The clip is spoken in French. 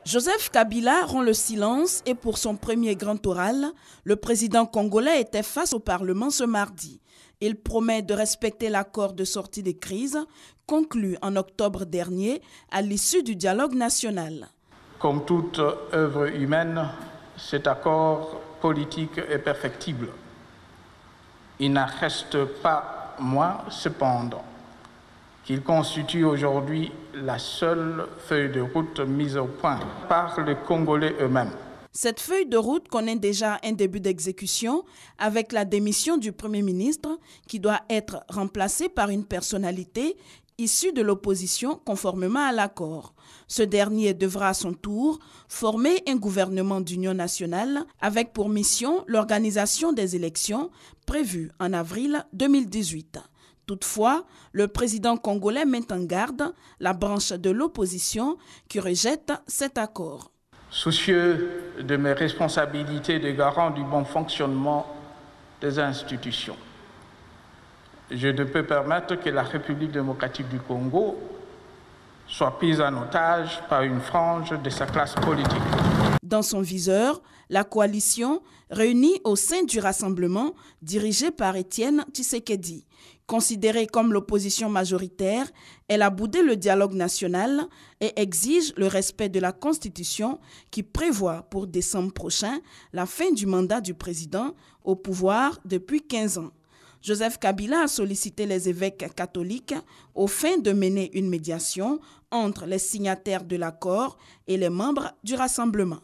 Joseph Kabila rompt le silence et pour son premier grand oral, le président congolais était face au Parlement ce mardi. Il promet de respecter l'accord de sortie de crise conclu en octobre dernier à l'issue du dialogue national. Comme toute œuvre humaine, cet accord politique est perfectible. Il n'en reste pas moins, cependant, qu'il constitue aujourd'hui la seule feuille de route mise au point par les Congolais eux-mêmes. Cette feuille de route connaît déjà un début d'exécution avec la démission du Premier ministre qui doit être remplacée par une personnalité issue de l'opposition conformément à l'accord. Ce dernier devra à son tour former un gouvernement d'union nationale avec pour mission l'organisation des élections prévues en avril 2018. Toutefois, le président congolais met en garde la branche de l'opposition qui rejette cet accord. Soucieux de mes responsabilités de garant du bon fonctionnement des institutions, je ne peux permettre que la République démocratique du Congo soit prise en otage par une frange de sa classe politique. Dans son viseur, la coalition réunie au sein du rassemblement dirigé par Étienne Tshisekedi. Considérée comme l'opposition majoritaire, elle a boudé le dialogue national et exige le respect de la Constitution qui prévoit pour décembre prochain la fin du mandat du président au pouvoir depuis 15 ans. Joseph Kabila a sollicité les évêques catholiques au fin de mener une médiation entre les signataires de l'accord et les membres du rassemblement.